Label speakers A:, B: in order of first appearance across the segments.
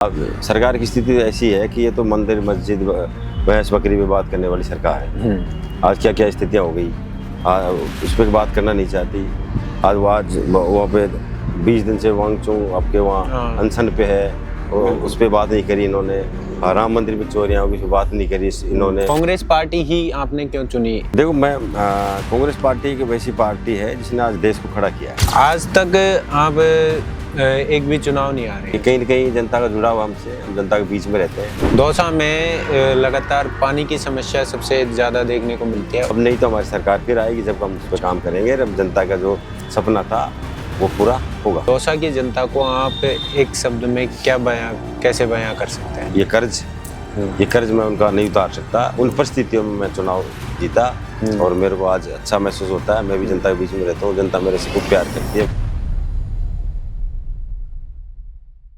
A: अब सरकार की स्थिति ऐसी है कि ये तो मंदिर मस्जिद भैंस बकरी पे बात करने वाली सरकार है। आज क्या क्या स्थितियाँ हो गई, उस पर बात करना नहीं चाहती। आज वहाँ पे 20 दिन से वांगचू आपके वहाँ अनशन पे है, उस पर बात नहीं करी इन्होंने। राम मंदिर पे चोरियाँ होगी, उस पर बात नहीं करी इन्होंने।
B: कांग्रेस पार्टी ही आपने क्यों चुनी?
A: देखो, मैं कांग्रेस पार्टी की वैसी पार्टी है जिसने आज देश को खड़ा किया है।
B: आज तक आप एक भी चुनाव नहीं आ रहे।
A: कहीं न कहीं जनता का जुड़ाव हमसे, हम जनता के बीच में रहते हैं।
B: दौसा में लगातार पानी की समस्या सबसे ज़्यादा देखने को मिलती है।
A: अब नहीं तो हमारी सरकार फिर आएगी जब हम उस पर काम करेंगे, जब जनता का जो सपना था वो पूरा होगा।
B: दौसा की जनता को आप एक शब्द में कैसे बयां कर सकते हैं?
A: ये कर्ज मैं उनका नहीं उतार सकता। उन परिस्थितियों में मैं चुनाव जीता और मेरे को आज अच्छा महसूस होता है। मैं भी जनता के बीच में रहता हूँ, जनता मेरे से खूब प्यार करती है।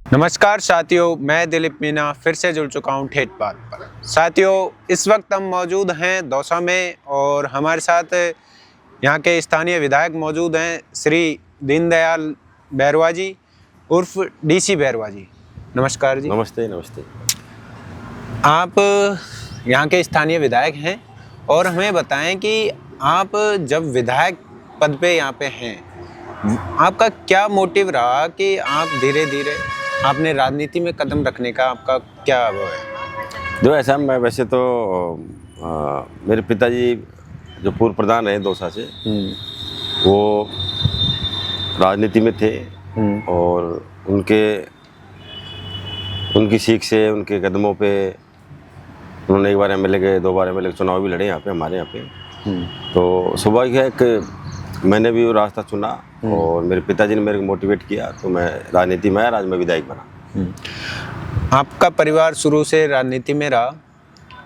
B: नमस्कार साथियों, मैं दिलीप मीना फिर से जुड़ चुका हूँ ठेठ बात पर। साथियों, इस वक्त हम मौजूद हैं दौसा में और हमारे साथ यहाँ के स्थानीय विधायक मौजूद हैं श्री दीनदयाल बैरवा जी उर्फ डीसी बैरवा जी। नमस्कार जी।
A: नमस्ते। नमस्ते।
B: आप यहाँ के स्थानीय विधायक हैं और हमें बताएं कि आप जब विधायक पद पे यहाँ पे हैं, आपका क्या मोटिव रहा कि आप धीरे धीरे आपने राजनीति में कदम रखने का आपका क्या वो है?
A: जो ऐसा, मैं वैसे तो मेरे पिताजी जो पूर्व प्रधान रहे दौसा से, वो राजनीति में थे और उनकी सीख से, उनके कदमों पे उन्होंने एक बार एमएलए के, 2 बार एमएलए के चुनाव भी लड़े यहाँ पे, हमारे यहाँ पे। तो स्वाभाविक है कि मैंने भी वो रास्ता चुना और मेरे पिताजी ने मेरे को मोटिवेट किया, तो मैं राजनीति में आया, आज मैं विधायक बना।
B: आपका परिवार शुरू से राजनीति में रहा,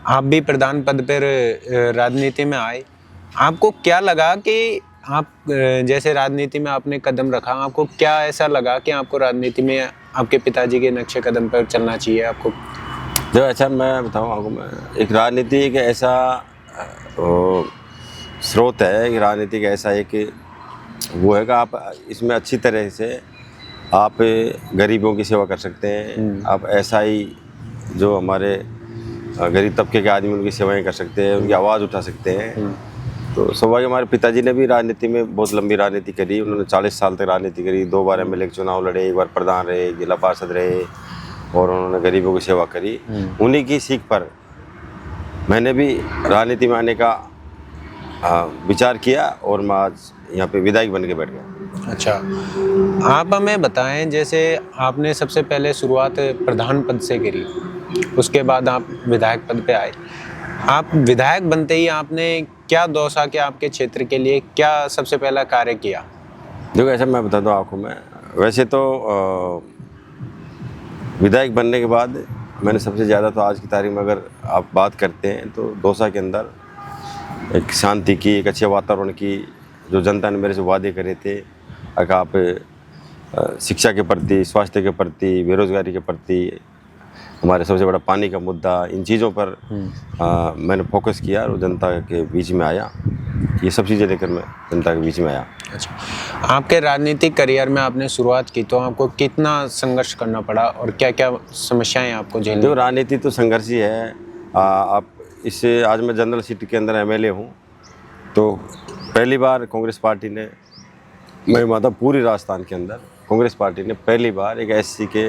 B: आप भी प्रधान पद पर राजनीति में आए। आपको क्या लगा कि आप जैसे राजनीति में आपने कदम रखा, आपको क्या ऐसा लगा कि आपको राजनीति में आपके पिताजी के नक्शे कदम पर चलना चाहिए? आपको
A: जो अच्छा, मैं बताऊँ आपको, मैं एक राजनीति एक ऐसा स्रोत है कि राजनीति का ऐसा एक वो है कि आप इसमें अच्छी तरह से आप गरीबों की सेवा कर सकते हैं। आप ऐसा ही जो हमारे गरीब तबके के आदमी, उनकी सेवाएं कर सकते हैं, उनकी आवाज़ उठा सकते हैं। तो स्वाभाविक हमारे पिताजी ने भी राजनीति में बहुत लंबी राजनीति करी। उन्होंने 40 साल तक राजनीति करी, 2 बार एमएलए के चुनाव लड़े, 1 बार प्रधान रहे, जिला पार्षद रहे और उन्होंने गरीबों की सेवा करी। उन्हीं की सीख पर मैंने भी राजनीति में आने का विचार किया और मैं आज यहाँ पे विधायक बन के बैठ गया।
B: अच्छा, आप हमें बताएं, जैसे आपने सबसे पहले शुरुआत प्रधान पद से करी, उसके बाद आप विधायक पद पे आए। आप विधायक बनते ही आपने क्या दौसा के आपके क्षेत्र के लिए क्या सबसे पहला कार्य किया?
A: देखो, ऐसा मैं बता दूँ आपको, मैं वैसे तो विधायक बनने के बाद मैंने सबसे ज़्यादा तो आज की तारीख में अगर आप बात करते हैं तो दौसा के अंदर एक शांति की, एक अच्छे वातावरण की, जो जनता ने मेरे से वादे करे थे, अगर आप शिक्षा के प्रति, स्वास्थ्य के प्रति, बेरोजगारी के प्रति, हमारे सबसे बड़ा पानी का मुद्दा, इन चीज़ों पर मैंने फोकस किया और जनता के बीच में आया। ये सब चीज़ें लेकर मैं जनता के बीच में आया।
B: अच्छा, आपके राजनीतिक करियर में आपने शुरुआत की तो आपको कितना संघर्ष करना पड़ा और क्या क्या समस्याएं आपको झेलनी?
A: देखो, राजनीति तो संघर्ष ही है। आप इससे, आज मैं जनरल सीट के अंदर एमएलए हूँ, तो पहली बार कांग्रेस पार्टी ने, मैं मानता पूरी राजस्थान के अंदर कांग्रेस पार्टी ने पहली बार एक एससी के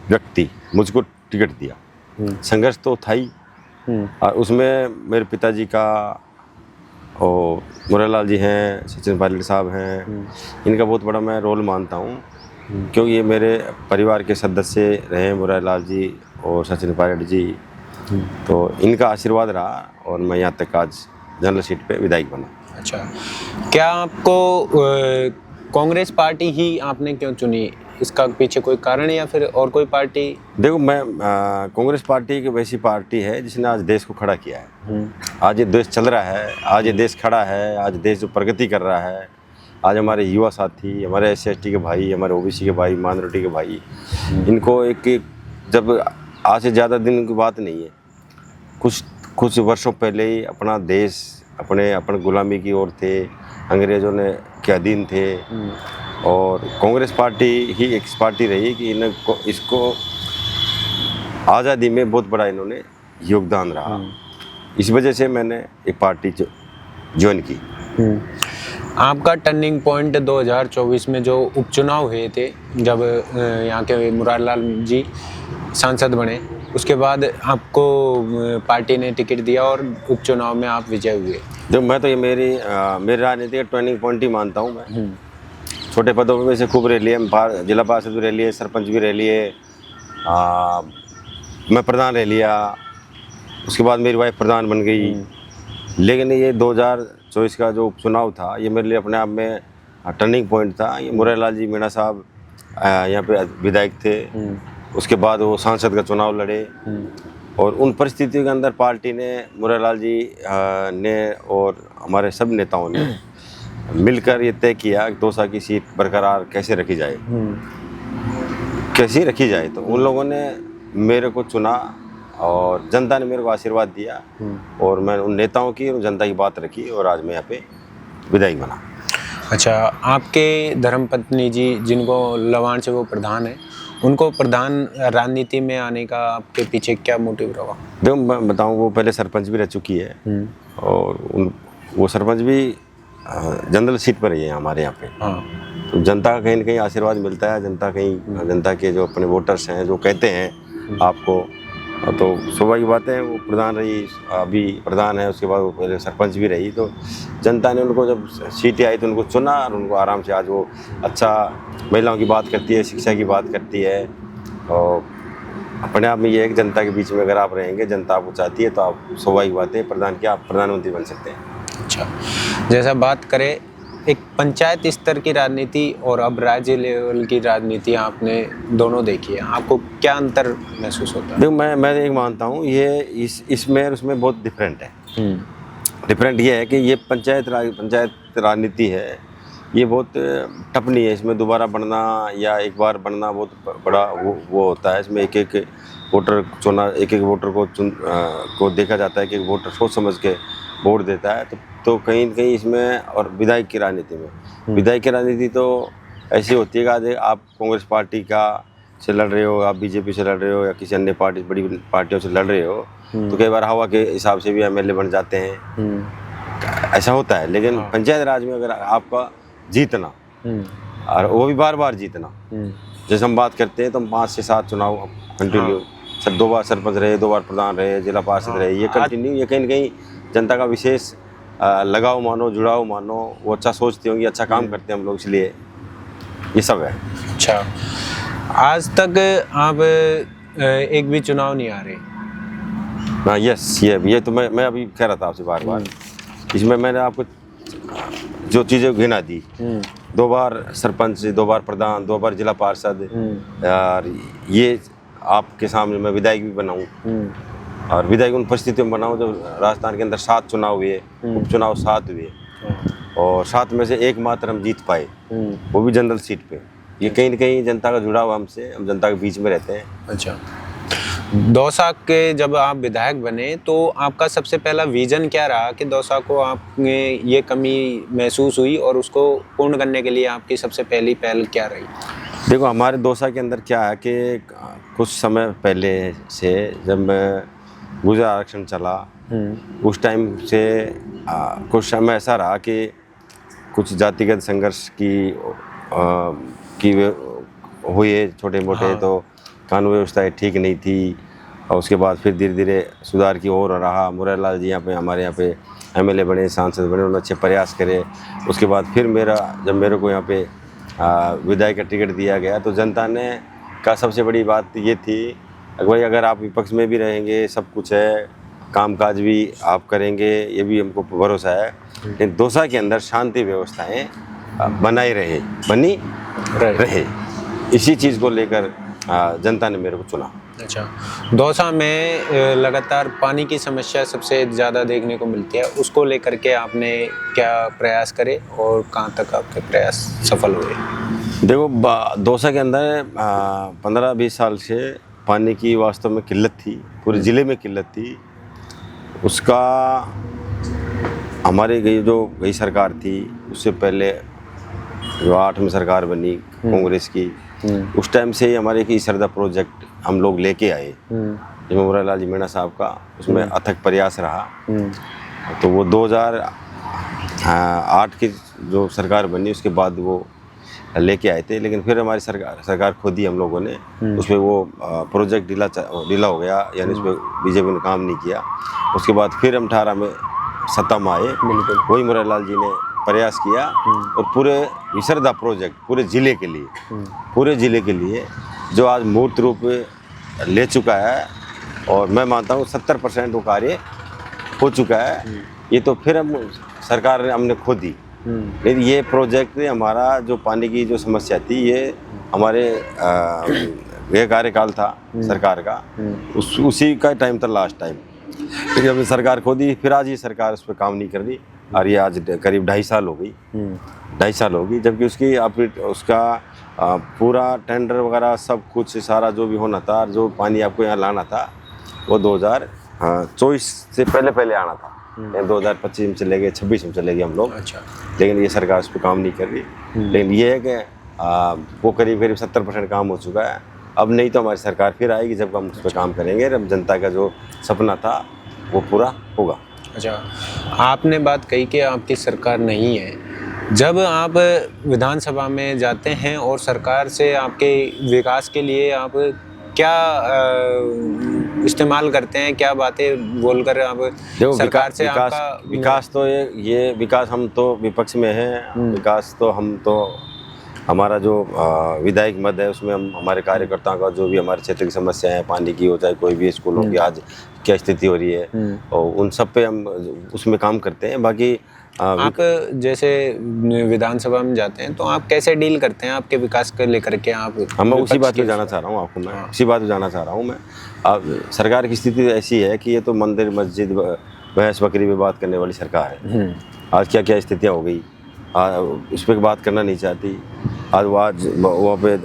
A: व्यक्ति मुझको टिकट दिया। संघर्ष तो था ही, और उसमें मेरे पिताजी का और मुरारलाल जी हैं, सचिन पायलट साहब हैं, इनका बहुत बड़ा मैं रोल मानता हूँ, क्योंकि ये मेरे परिवार के सदस्य रहे, मुरारलाल जी और सचिन पायलट जी। तो इनका आशीर्वाद रहा और मैं यहाँ तक आज जनरल सीट पे विधायक बना।
B: अच्छा, क्या आपको कांग्रेस पार्टी ही आपने क्यों चुनी? इसका पीछे कोई कारण या फिर और कोई पार्टी?
A: देखो, मैं कांग्रेस पार्टी की वैसी पार्टी है जिसने आज देश को खड़ा किया है। आज ये देश चल रहा है, आज ये देश खड़ा है, आज देश जो प्रगति कर रहा है। आज हमारे युवा साथी, हमारे SC/ST के भाई, हमारे OBC के भाई, माइनॉरिटी के भाई, इनको एक, जब आज से ज़्यादा दिन की बात नहीं है, कुछ वर्षों पहले ही अपना देश अपने गुलामी की ओर थे, अंग्रेज़ों ने के अधीन थे और कांग्रेस पार्टी ही एक पार्टी रही कि इसको आज़ादी में बहुत बड़ा इन्होंने योगदान रहा। इस वजह से मैंने एक पार्टी ज्वाइन की।
B: आपका टर्निंग पॉइंट 2024 में जो उपचुनाव हुए थे, जब यहाँ के मुरारलाल जी सांसद बने, उसके बाद आपको पार्टी ने टिकट दिया और उपचुनाव में आप विजय हुए।
A: जो मैं तो ये मेरी राजनीति का टर्निंग पॉइंट ही मानता हूँ। मैं छोटे पदों पे से खूब रह लिए, जिला पार्षद भी रह लिए, सरपंच भी रह लिए, मैं प्रधान रह लिया, उसके बाद मेरी वाइफ प्रधान बन गई। लेकिन ये 2024 का जो उपचुनाव था, ये मेरे लिए अपने आप में टर्निंग पॉइंट था। ये मुरारलाल जी मीणा साहब यहाँ पे विधायक थे, उसके बाद वो सांसद का चुनाव लड़े, और उन परिस्थितियों के अंदर पार्टी ने, मुरारलाल जी ने और हमारे सब नेताओं ने मिलकर ये तय किया कि दौसा की सीट बरकरार कैसे रखी जाए, कैसे रखी जाए। तो उन लोगों ने मेरे को चुना और जनता ने मेरे को आशीर्वाद दिया, और मैं उन नेताओं की और जनता की बात रखी, और आज मैं यहाँ पे विधायक बना।
B: अच्छा, आपके धर्मपत्नी जी, जिनको लवाण से वो प्रधान है, उनको प्रधान राजनीति में आने का आपके पीछे क्या मोटिव रहा?
A: देखो मैं बताऊँ, वो पहले सरपंच भी रह चुकी है, और वो सरपंच भी जनरल सीट पर ही है हमारे यहाँ पे। तो जनता का कहीं ना कहीं आशीर्वाद मिलता है, जनता के जो अपने वोटर्स हैं जो कहते हैं आपको, तो स्वाभाविक बात है। वो प्रधान रही, अभी प्रधान है, उसके बाद वो पहले सरपंच भी रही, तो जनता ने उनको जब सीटें आई तो उनको चुना, और उनको आराम से आज वो अच्छा महिलाओं की बात करती है, शिक्षा की बात करती है। और अपने आप में ये है कि जनता के बीच में अगर आप रहेंगे, जनता आपको चाहती है, तो आप स्वाभाविक बात है आप प्रधानमंत्री बन सकते हैं।
B: अच्छा, जैसा बात करें एक पंचायत स्तर की राजनीति और अब राज्य लेवल की राजनीति, आपने दोनों देखी है, आपको क्या अंतर महसूस होता है?
A: देखो मैं एक मानता हूँ, ये इसमें और उसमें बहुत डिफरेंट है। डिफरेंट ये है कि ये पंचायत राजनीति है, ये बहुत टफ नहीं है। इसमें दोबारा बढ़ना या एक बार बढ़ना बहुत बड़ा वो होता है। इसमें एक वोटर चुना, एक वोटर को देखा जाता है कि एक वोटर सोच समझ के वोट देता है। तो कहीं न कहीं इसमें, और विधायक की राजनीति तो ऐसी होती है कि आज आप कांग्रेस पार्टी से लड़ रहे हो, आप बीजेपी से लड़ रहे हो, या किसी अन्य बड़ी पार्टियों से लड़ रहे हो, तो कई बार हवा के हिसाब से भी एमएलए बन जाते हैं, ऐसा होता है। लेकिन पंचायत राज में अगर आपका जीतना, और वो भी बार बार जीतना, जैसे हम बात करते हैं तो 5 से 7 चुनाव कंटिन्यू, 2 बार सरपंच रहे, 2 बार प्रधान रहे, जिला पार्षद रहे, ये कंटिन्यू, ये कहीं न कहीं जनता का विशेष लगाव मानो, जुड़ाव मानो, वो अच्छा सोचते होंगे, अच्छा काम करते हैं हम लोग, इसलिए ये सब है।
B: अच्छा, आज तक आप एक भी चुनाव नहीं आ रहे?
A: हाँ, यस, ये तो मैं अभी कह रहा था आपसे बार इसमें मैंने आपको जो चीज़ें गिना दी, 2 बार सरपंच, 2 बार प्रधान, 2 बार जिला पार्षद, और ये आपके सामने मैं विधायक भी बनाऊँ, और विधायक उन परिस्थितियों में बनाऊँ जब राजस्थान के अंदर 7 चुनाव हुए, उपचुनाव 7 हुए, और 7 में से एकमात्र हम जीत पाए, वो भी जनरल सीट पे। ये कहीं न कहीं जनता का जुड़ाव हमसे, हम जनता के बीच में रहते हैं।
B: अच्छा, दौसा के जब आप विधायक बने तो आपका सबसे पहला विजन क्या रहा कि दौसा को आपने ये कमी महसूस हुई, और उसको पूर्ण करने के लिए आपकी सबसे पहली पहल क्या रही?
A: देखो, हमारे दौसा के अंदर क्या है कि कुछ समय पहले से जब मैं गुर्जर आरक्षण चला, उस टाइम से कुछ समय ऐसा रहा कि कुछ जातिगत संघर्ष की हुए छोटे मोटे, तो कानून व्यवस्था ठीक नहीं थी, और उसके बाद फिर धीरे धीरे सुधार की ओर रहा। मुरारलाल जी हमारे यहाँ पे एमएलए बने, सांसद बने, उन्होंने अच्छे प्रयास करे। उसके बाद फिर जब मेरे को यहाँ पे विधायक का टिकट दिया गया, तो जनता ने का सबसे बड़ी बात ये थी कि भाई अगर आप विपक्ष में भी रहेंगे, सब कुछ है, कामकाज भी आप करेंगे, ये भी हमको भरोसा है, लेकिन दौसा के अंदर शांति व्यवस्थाएँ बनी रहे। इसी चीज़ को लेकर जनता ने मेरे को चुना।
B: अच्छा, दौसा में लगातार पानी की समस्या सबसे ज़्यादा देखने को मिलती है, उसको लेकर के आपने क्या प्रयास करे और कहाँ तक आपके प्रयास सफल हुए?
A: देखो, दौसा के अंदर 15-20 साल से पानी की वास्तव में किल्लत थी, पूरे ज़िले में किल्लत थी। उसका हमारे गई सरकार थी, उससे पहले जो 8 में सरकार बनी कांग्रेस की, उस टाइम से ही हमारे की सरदा प्रोजेक्ट हम लोग लेके आए, जिसमें मुरारलाल जी मीणा साहब का उसमें अथक प्रयास रहा। तो वो 2008 की जो सरकार बनी उसके बाद वो लेके आए थे, लेकिन फिर हमारी सरकार खुद ही हम लोगों ने उसमें वो प्रोजेक्ट ढीला हो गया, यानी उसमें बीजेपी ने काम नहीं किया। उसके बाद फिर हम 18 में सत्ता में आए, वही मुरारलाल जी ने प्रयास किया और पूरे विसर्धा प्रोजेक्ट पूरे ज़िले के लिए जो आज मूर्त रूप ले चुका है, और मैं मानता हूँ 70% वो कार्य हो चुका है। ये तो फिर हम सरकार ने हमने खुद ही, लेकिन ये प्रोजेक्ट हमारा जो पानी की जो समस्या थी, ये हमारे ये कार्यकाल था सरकार का, उसी का टाइम था लास्ट टाइम, लेकिन हमने सरकार खुद ही, फिर आज ये सरकार उस पर काम नहीं कर रही, और ये आज करीब 2.5 साल हो गई, 2.5 साल होगी, जबकि उसका पूरा टेंडर वगैरह सब कुछ सारा जो भी होना था, जो पानी आपको यहाँ लाना था, वो 2024 से पहले आना था। 2025 में चले गए, 26 में चले गए हम लोग।
B: अच्छा।
A: लेकिन ये सरकार उस पर काम नहीं कर रही। लेकिन ये है कि वो करीब 70% काम हो चुका है। अब नहीं तो हमारी सरकार फिर आएगी, जब हम उस पर काम करेंगे, अब जनता का जो सपना था वो पूरा होगा।
B: अच्छा, आपने बात कही कि आपकी सरकार नहीं है। जब आप विधानसभा में जाते हैं और सरकार से आपके विकास के लिए आप क्या इस्तेमाल करते हैं, क्या बातें बोलकर आप सरकार से आपका
A: विकास तो ये विकास, हम तो विपक्ष में हैं, विकास तो हम तो हमारा जो विधायक मद है उसमें हम हमारे कार्यकर्ताओं का जो भी हमारे क्षेत्र की समस्या है, पानी की हो, चाहे कोई भी स्कूलों की आज क्या स्थिति हो रही है, और उन सब पे हम उसमें काम करते हैं। बाकी
B: आप जैसे विधानसभा में जाते हैं तो आप कैसे डील करते हैं आपके विकास को लेकर के?
A: मैं उसी बात पे जाना चाह रहा हूँ आपको, मैं उसी बात पे जाना चाह रहा हूँ मैं। अब सरकार की स्थिति ऐसी है कि ये तो मंदिर मस्जिद भैंस बकरी पे बात करने वाली सरकार है। आज क्या क्या स्थितियाँ हो गई, उस पर बात करना नहीं चाहती। आज वहाँ पे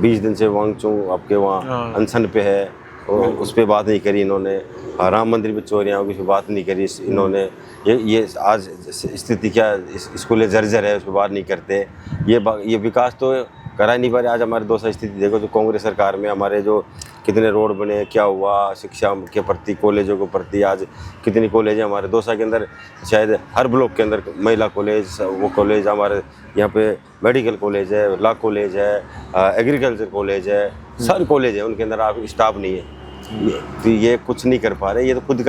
A: 20 दिन से वांगचुंग आपके वहाँ अनशन पे है, और उस पर बात नहीं करी इन्होंने। राम मंदिर में चोरियाँ होगी, उस पर बात नहीं करी इन्होंने। ये आज स्थिति क्या, स्कूलें जर्जर है, उस पर बात नहीं करते। ये विकास तो करा नहीं पा रहे। आज हमारे दौसा स्थिति देखो, जो कांग्रेस सरकार में हमारे जो कितने रोड बने, क्या हुआ शिक्षा के प्रति, कॉलेजों के प्रति, आज कितनी कॉलेज है हमारे दौसा के अंदर, शायद हर ब्लॉक के अंदर महिला कॉलेज, वो कॉलेज हमारे यहाँ पे मेडिकल कॉलेज है, लॉ कॉलेज है, एग्रीकल्चर कॉलेज है, सारे कॉलेज है, उनके अंदर आप स्टाफ नहीं है। तो ये कुछ नहीं कर पा रहे, ये तो खुद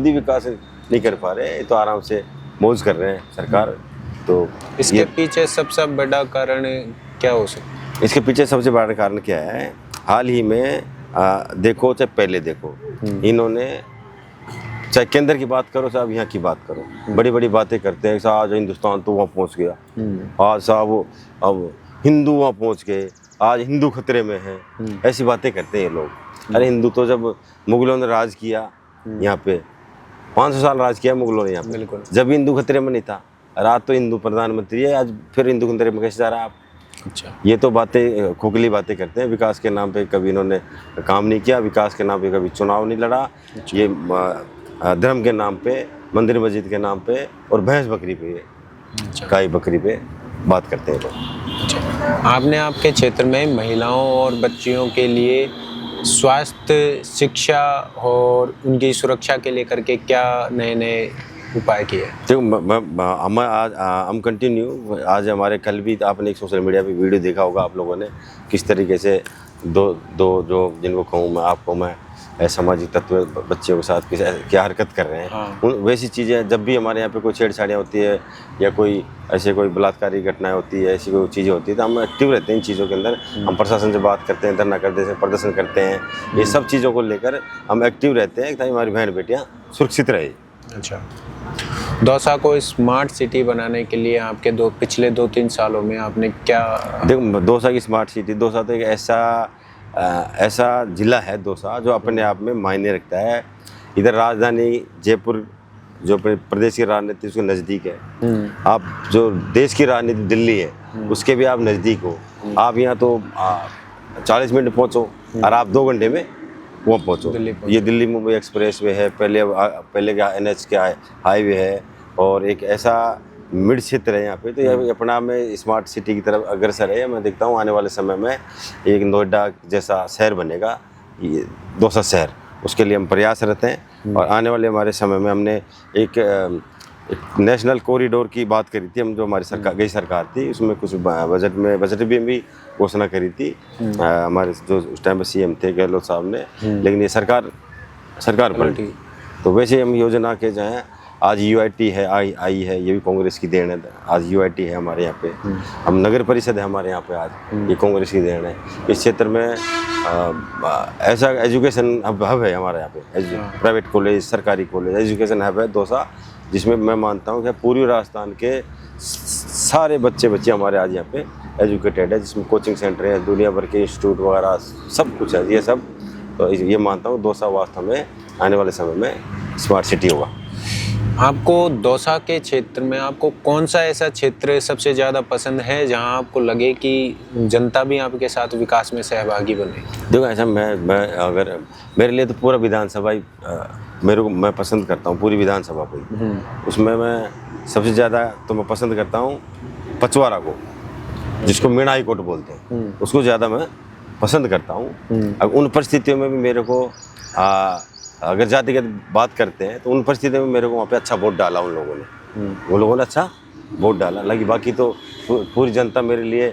A: ही विकास नहीं कर पा रहे, ये तो आराम से मौज कर रहे हैं सरकार। तो
B: इसके पीछे सबसे बड़ा कारण क्या हो सकता है?
A: इसके पीछे सबसे बड़ा कारण क्या है? हाल ही में देखो चाहे पहले देखो, इन्होंने चाहे केंद्र की बात करो चाहे यहाँ की बात करो, बड़ी बड़ी बातें करते हैं। आज हिंदुस्तान तो वहाँ पहुँच गया, आज साहब अब हिंदू वहाँ पहुँच गए, आज हिंदू खतरे में है, ऐसी बातें करते हैं ये लोग। अरे हिंदू तो जब मुगलों ने राज किया यहाँ पे, 500 साल राज किया मुगलों ने यहाँ पे,
B: बिल्कुल।
A: जब हिंदू खतरे में नहीं था। रात तो हिंदू प्रधानमंत्री है, आज फिर हिंदू खतरे में कैसे जा रहा है आप?
B: अच्छा,
A: ये तो बातें खोखली बातें करते हैं। विकास के नाम पे कभी इन्होंने काम नहीं किया, विकास के नाम पे कभी चुनाव नहीं लड़ा। ये धर्म के नाम पे, मंदिर मस्जिद के नाम पे और भैंस बकरी पे, गाय बकरी पे बात करते हैं लोग।
B: अच्छा, आपने आपके क्षेत्र में महिलाओं और बच्चियों के लिए स्वास्थ्य, शिक्षा और उनकी सुरक्षा के लेकर के क्या नए नए उपाय किए?
A: देखो हम आज हम कंटिन्यू, आज हमारे कल भी आपने एक सोशल मीडिया पे वीडियो देखा होगा आप लोगों ने, किस तरीके से दो जो जिनको कहूँ मैं, आपको मैं, असामाजिक तत्व बच्चों के साथ क्या हरकत कर रहे हैं।
B: हाँ।
A: वैसी चीज़ें जब भी हमारे यहाँ पे कोई छेड़छाड़ियाँ होती है या कोई ऐसे कोई बलात्कारी घटनाएं होती है, ऐसी कोई चीज़ें होती है, तो हम एक्टिव रहते हैं इन चीज़ों के अंदर। हम प्रशासन से बात करते हैं, धरना करते हैं, प्रदर्शन करते हैं, ये सब चीज़ों को लेकर हम एक्टिव रहते हैं ताकि हमारी बहन बेटियाँ सुरक्षित रहे।
B: अच्छा, दौसा को स्मार्ट सिटी बनाने के लिए आपके पिछले 2-3 सालों में आपने क्या?
A: देखो दौसा की स्मार्ट सिटी, दौसा तो एक ऐसा ज़िला है दौसा जो अपने आप में मायने रखता है। इधर राजधानी जयपुर जो प्रदेश की राजनीति उसके नज़दीक है, आप जो देश की राजनीति दिल्ली है उसके भी आप नज़दीक हो। आप यहाँ तो 40 मिनट पहुँचो और आप 2 घंटे में वहाँ पहुँचो। ये दिल्ली मुंबई एक्सप्रेस वे है, पहले का NH के हाईवे है, और एक ऐसा मिड क्षेत्र है यहाँ पे, तो ये अपने आप में स्मार्ट सिटी की तरफ अग्रसर है। मैं देखता हूँ आने वाले समय में एक नोएडा जैसा शहर बनेगा, ये दौसा शहर, उसके लिए हम प्रयासरत हैं। और आने वाले हमारे समय में हमने एक नेशनल कॉरिडोर की बात करी थी हम, जो हमारी सरकार गई सरकार थी, उसमें कुछ बजट भी घोषणा करी थी हमारे जो उस टाइम पे सीएम थे गहलोत साहब ने, लेकिन ये सरकार पलटी। तो वैसे हम योजना के जो हैं, आज यूआईटी है आई है, ये भी कांग्रेस की देन है। आज यूआईटी है हमारे यहाँ पे, हम नगर परिषद है हमारे यहाँ पे, आज ये कांग्रेस की देन है। इस क्षेत्र में ऐसा एजुकेशन हब है हमारे यहाँ पे, प्राइवेट कॉलेज, सरकारी कॉलेज, एजुकेशन हब है दौसा, जिसमें मैं मानता हूँ कि पूर्वी राजस्थान के सारे बच्चे हमारे आज यहाँ पे एजुकेटेड है, जिसमें कोचिंग सेंटर है, दुनिया भर के इंस्टीट्यूट वगैरह सब कुछ है, ये सब। तो ये मानता हूँ दौसा वास्तव में आने वाले समय में स्मार्ट सिटी होगा।
B: आपको दौसा के क्षेत्र में आपको कौन सा ऐसा क्षेत्र सबसे ज़्यादा पसंद है जहां आपको लगे कि जनता भी आपके साथ विकास में सहभागी बने?
A: देखो ऐसा मैं अगर मेरे लिए तो पूरा विधानसभा ही मैं पसंद करता हूँ, पूरी विधानसभा को ही। उसमें मैं सबसे ज़्यादा तो मैं पसंद करता हूँ पचवारा को, जिसको मीणा हाई कोर्ट बोलते हैं, उसको ज़्यादा मैं पसंद करता हूँ। अब उन परिस्थितियों में भी मेरे को अगर जातिगत बात करते हैं तो उन परिस्थितियों में मेरे को वहाँ पे अच्छा वोट डाला उन लोगों ने अच्छा वोट डाला। लगी बाकी तो पूरी जनता मेरे लिए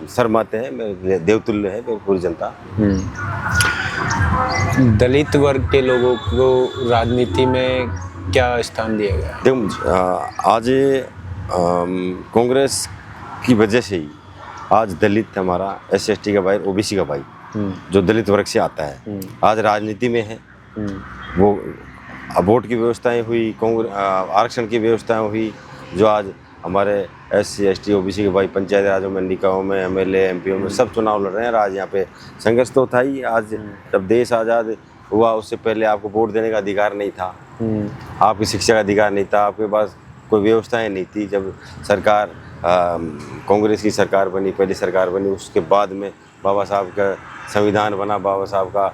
A: शर्माते हैं, मेरे लिए देवतुल्य है मेरी पूरी जनता।
B: दलित वर्ग के लोगों को राजनीति में क्या स्थान दिया गया?
A: देखो आज कांग्रेस की वजह से ही आज दलित हमारा SC/ST का भाई, OBC का भाई, जो दलित वर्ग से आता है, आज राजनीति में है। वो वोट की व्यवस्थाएं हुई, आरक्षण की व्यवस्थाएं हुई, जो आज हमारे SC/ST OBC के भाई पंचायत राजों में, निकायों में, MLA MPO में सब चुनाव लड़ रहे हैं। आज यहाँ पे संघर्ष तो था ही। आज जब देश आज़ाद हुआ उससे पहले आपको वोट देने का अधिकार नहीं था, आपकी शिक्षा का अधिकार नहीं था, आपके पास कोई व्यवस्थाएं नहीं थी। जब सरकार कांग्रेस की सरकार बनी, पहली सरकार बनी, उसके बाद में बाबा साहब का संविधान बना, बाबा साहब का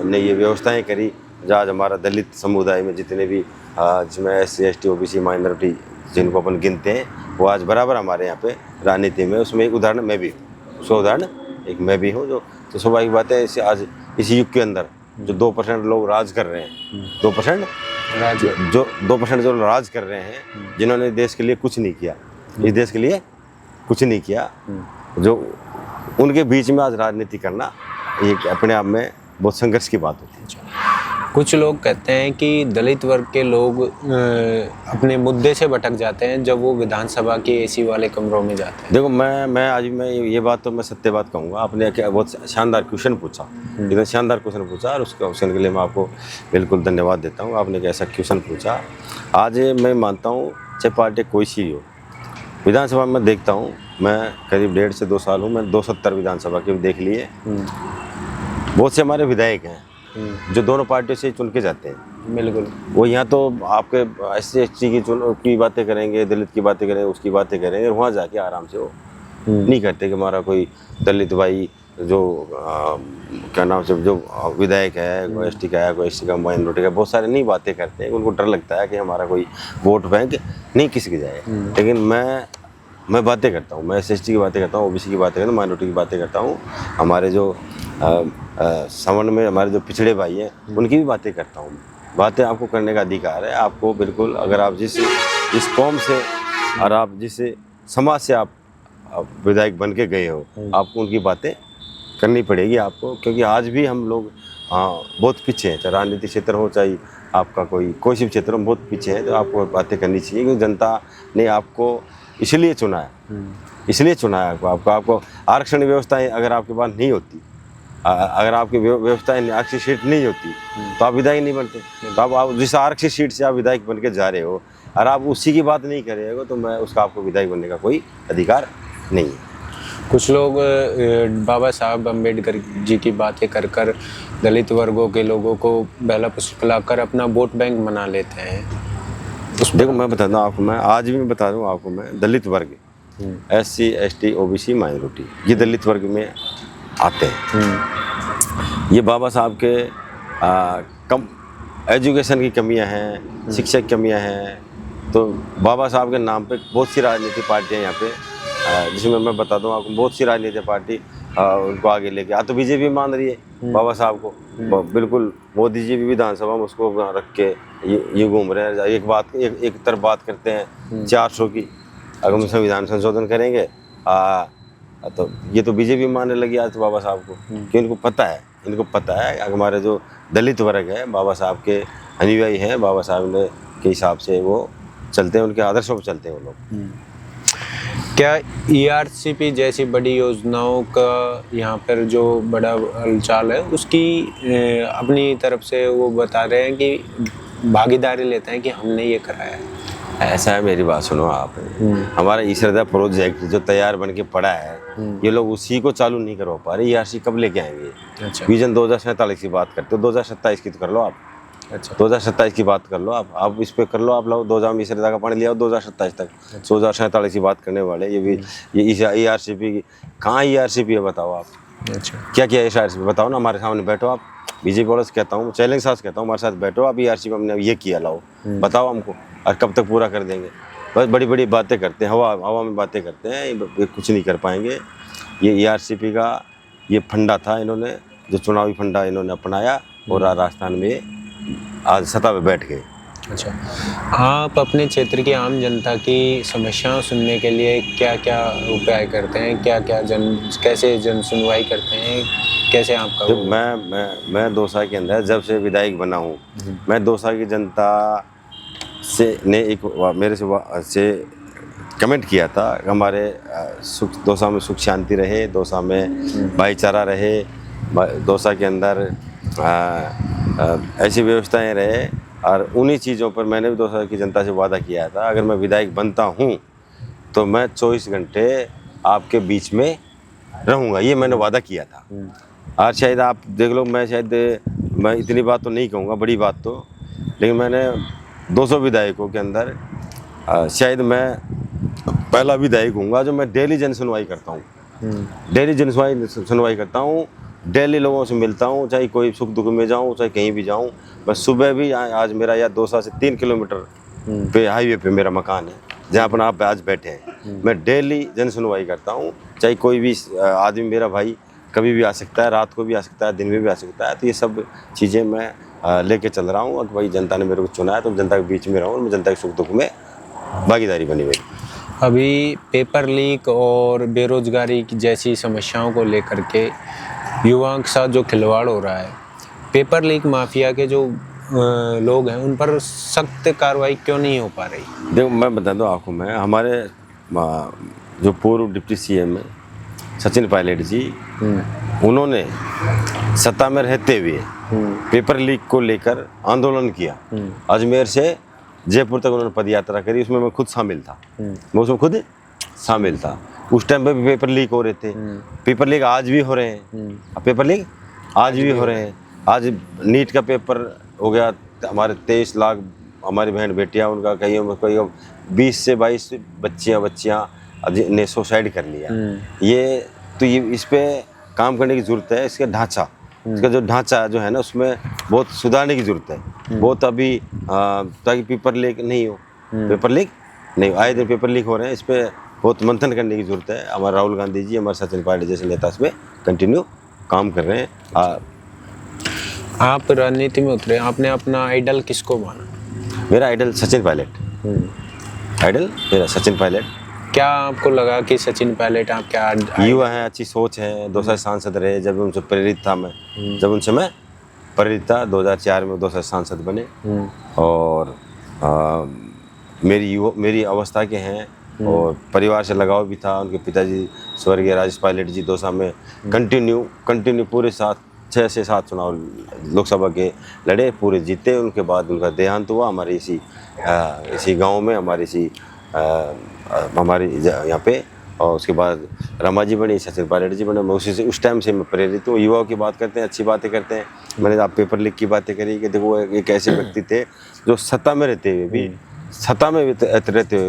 A: ने ये व्यवस्थाएं करी, जहाँ हमारा दलित समुदाय में जितने भी जिसमें SC/ST OBC माइनॉरिटी जिनको अपन गिनते हैं, वो आज बराबर हमारे यहाँ पे राजनीति में। उसमें एक उदाहरण मैं भी हूँ, 100 उदाहरण एक मैं भी हूँ। जो तो स्वाभाविक बात है, इसे आज इस युग के अंदर जो 2% लोग राज कर रहे हैं, 2% जो 2% जो राज कर रहे हैं, जिन्होंने देश के लिए कुछ नहीं किया, इस देश के लिए कुछ नहीं किया, जो उनके बीच में आज राजनीति करना ये अपने आप में बहुत संघर्ष की बात होती है।
B: कुछ लोग कहते हैं कि दलित वर्ग के लोग अपने मुद्दे से भटक जाते हैं जब वो विधानसभा के AC वाले कमरों में जाते हैं।
A: देखो मैं ये बात तो मैं सत्य बात कहूँगा। आपने क्या बहुत शानदार क्वेश्चन पूछा, इतना शानदार क्वेश्चन पूछा, और उसके क्वेश्चन के लिए मैं आपको बिल्कुल धन्यवाद देता हूँ। आपने कैसा क्वेश्चन पूछा। आज मैं मानता हूँ चाहे पार्टी कोई सी हो, विधानसभा में देखता हूँ, मैं करीब 1.5 से 2 साल हूँ, मैं 270 विधानसभा के देख लिए। बहुत से हमारे विधायक हैं जो दोनों पार्टियों से चुन के जाते हैं।
B: बिल्कुल। वो
A: यहाँ तो आपके SC/ST की बातें करेंगे, दलित की बातें करेंगे, उसकी बातें करेंगे, वहाँ जाके आराम से वो नहीं करते कि हमारा कोई दलित भाई जो क्या नाम से जो विधायक है, कोई ST का है, कोई SC का, माइनॉरिटी का, बहुत सारे नहीं बातें करते हैं। उनको डर लगता है कि हमारा कोई वोट बैंक नहीं किसकी जाए। लेकिन मैं बातें करता हूँ, मैं SC/ST की बातें करता हूँ, OBC की बातें करता हूँ, माइनॉरिटी की बातें करता हूँ, हमारे जो सवर्ण में हमारे जो पिछड़े भाई हैं उनकी भी बातें करता हूँ। बातें आपको करने का अधिकार है। आपको बिल्कुल, अगर आप जिस कौम से और आप जिस समाज से आप विधायक बन के गए हो, आपको उनकी बातें करनी पड़ेगी आपको। क्योंकि आज भी हम लोग बहुत पीछे हैं, चाहे राजनीतिक क्षेत्र हो, चाहे आपका कोई सी क्षेत्र हो, बहुत पीछे हैं। तो आपको बातें करनी चाहिए, क्योंकि जनता ने आपको इसलिए चुना है। आपको आरक्षण व्यवस्थाएं अगर आपके पास नहीं होती, अगर आपकी व्यवस्थाएं आरक्षित सीट नहीं होती, तो आप विधायक नहीं बनते। तो आप जिस आरक्षित सीट से आप विधायक बन के जा रहे हो, और आप उसी की बात नहीं कर रहे हो, तो मैं उसका आपको विधायक बनने का कोई अधिकार नहीं है।
B: कुछ लोग बाबा साहब अम्बेडकर जी की बातें कर दलित वर्गों के लोगों को बहला फुसलाकर अपना वोट बैंक बना लेते हैं।
A: देखो मैं बताता हूँ आपको, मैं आज भी मैं बता दूँ आपको, मैं दलित वर्ग SC/ST OBC माइनॉरिटी, ये दलित वर्ग में आते हैं। ये बाबा साहब के कम एजुकेशन की कमियां हैं, शिक्षा की कमियां हैं, तो बाबा साहब के नाम पे बहुत सी राजनीतिक पार्टियां यहाँ पे, जिसमें मैं बता दूं आपको, बहुत सी राजनीतिक पार्टी उनको आगे लेके आ, तो बीजेपी मान रही है बाबा साहब को। बिल्कुल मोदी जी भी विधानसभा में उसको रख के ये घूम रहे हैं। एक तरफ बात करते हैं 400 की, अगर हम संविधान संशोधन करेंगे तो ये तो बीजेपी मानने लगी आज तो बाबा साहब को, कि इनको पता है हमारे जो दलित वर्ग है बाबा साहब के अनुयायी हैं, बाबा साहब ने के हिसाब से वो चलते हैं, उनके आदर्शों पर चलते हैं वो लोग।
B: क्या ERCP जैसी बड़ी योजनाओं का यहाँ पर जो बड़ा हलचल है उसकी अपनी तरफ से वो बता रहे हैं कि भागीदारी लेते हैं कि हमने ये कराया है?
A: ऐसा है, मेरी बात सुनो आप, हमारा ईश्रदा प्रोजेक्ट जो तैयार बन के पड़ा है, ये लोग उसी को चालू नहीं करवा पा रहे। ERC कब लेके आएंगे?
B: अच्छा।
A: विजन 2047 की बात करते हो, 2027 की तो कर लो आप।
B: अच्छा।
A: 2027 की बात कर लो आप इस पे कर लो, आप लोग 2000 में ईश्रदा का पानी लिया 2027 तक। 2047 की बात करने वाले ये भी, ये ERCP की कहाँ ERCP है बताओ आप?
B: अच्छा।
A: क्या किया ERCP बताओ ना, हमारे सामने बैठो आप। बीजेपी वालों से कहता हूँ, चैलेंज साथ कहता हूँ, हमारे साथ बैठो आप, ERCP हमने ये किया लाओ, बताओ हमको, और कब तक पूरा कर देंगे? बस बड़ी बड़ी बातें करते हैं, हवा में बातें करते हैं, ये कुछ नहीं कर पाएंगे। ये ERCP का ये फंडा था, इन्होंने जो चुनावी फंडा इन्होंने अपनाया और राजस्थान में आज सत्ता पे बैठ गए।
B: अच्छा, आप अपने क्षेत्र की आम जनता की समस्याएं सुनने के लिए क्या क्या उपाय करते हैं, कैसे जन सुनवाई करते हैं, कैसे आपका
A: तो मैं दौसा के अंदर जब से विधायक बना हूँ, मैं दौसा की जनता से ने एक मेरे से कमेंट किया था, हमारे दौसा में सुख शांति रहे, दौसा में भाईचारा रहे, दौसा के अंदर ऐसी व्यवस्थाएं रहे, और उन्हीं चीज़ों पर मैंने भी दौसा की जनता से वादा किया था, अगर मैं विधायक बनता हूं तो मैं 24 घंटे आपके बीच में रहूंगा, ये मैंने वादा किया था। और शायद आप देख लो, मैं इतनी बात तो नहीं कहूँगा, बड़ी बात तो, लेकिन मैंने 200 विधायकों के अंदर शायद मैं पहला विधायक हूँगा जो मैं डेली जन सुनवाई करता हूँ। डेली जन सुनवाई करता हूँ, डेली लोगों से मिलता हूँ, चाहे कोई सुख दुख में जाऊँ, चाहे कहीं भी जाऊँ। मैं सुबह भी, आज मेरा यहाँ दौसा से 3 किलोमीटर पे हाईवे पे मेरा मकान है, जहाँ पर आप आज बैठे हैं। मैं डेली जन सुनवाई करता हूँ, चाहे कोई भी आदमी, मेरा भाई कभी भी आ सकता है, रात को भी आ सकता है, दिन में भी आ सकता है। तो ये सब चीज़ें मैं लेके चल रहा हूँ। और भाई जनता ने मेरे को चुना है तो जनता के बीच में रहूँ, मैं जनता के सुख दुख में भागीदारी बनी मेरी।
B: अभी पेपर लीक और बेरोजगारी की जैसी समस्याओं को लेकर के युवाओं के साथ जो खिलवाड़ हो रहा है, पेपर लीक माफिया के जो लोग हैं उन पर सख्त कार्रवाई क्यों नहीं हो पा रही?
A: देखो मैं बता दूँ आपको, मैं हमारे जो पूर्व डिप्टी CM है सचिन पायलट जी, उन्होंने सत्ता में रहते हुए पेपर लीक को लेकर आंदोलन किया। अजमेर से जयपुर तक उन्होंने पद यात्रा करी, उसमें मैं खुद शामिल था, मैं उसमें खुद शामिल था। उस टाइम पे भी पेपर लीक हो रहे थे, पेपर लीक आज भी हो रहे हैं, पेपर लीक आज भी हो रहे हैं। आज नीट का पेपर हो गया, हमारे 23 लाख हमारी बहन बेटियां, उनका कहीं 20 से 22 बच्चियां ने सुसाइड कर लिया। ये इस पे काम करने की ज़रूरत है। इसका ढांचा, इसका जो ढांचा जो है ना, उसमें बहुत सुधारने की ज़रूरत है बहुत अभी, ताकि पेपर लीक नहीं हो। पेपर लीक नहीं, आए दिन पेपर लीक हो रहे हैं, इस पर बहुत मंथन करने की ज़रूरत है। हमारे राहुल गांधी जी, हमारे सचिन पायलट जैसे नेता इस पर कंटिन्यू काम कर रहे हैं।
B: आप राजनीति में उतरे, आपने अपना आइडल किसको माना?
A: मेरा आइडल सचिन पायलट, आइडल मेरा सचिन पायलट।
B: क्या आपको लगा कि सचिन पायलट आप क्या
A: युवा हैं, अच्छी सोच है, दौसा सांसद रहे, जब उनसे प्रेरित था मैं, जब उनसे मैं प्रेरित था 2004 में दौसा सांसद बने। और मेरी अवस्था के हैं और परिवार से लगाव भी था। उनके पिताजी स्वर्गीय राजेश पायलट जी दौसा में कंटिन्यू पूरे 6 से 7 चुनाव लोकसभा के लड़े, पूरे जीते। उनके बाद उनका देहांत हुआ हमारे इसी गांव में, हमारे यहाँ पे। और उसके बाद रमा जी बनी, सचिन पायलट जी बने। मैं उस टाइम से मैं प्रेरित हूँ। युवाओं की बात करते हैं, अच्छी बातें करते हैं। मैंने आप पेपर लीक की बातें करी कि देखो एक ऐसे व्यक्ति थे जो सत्ता में रहते हुए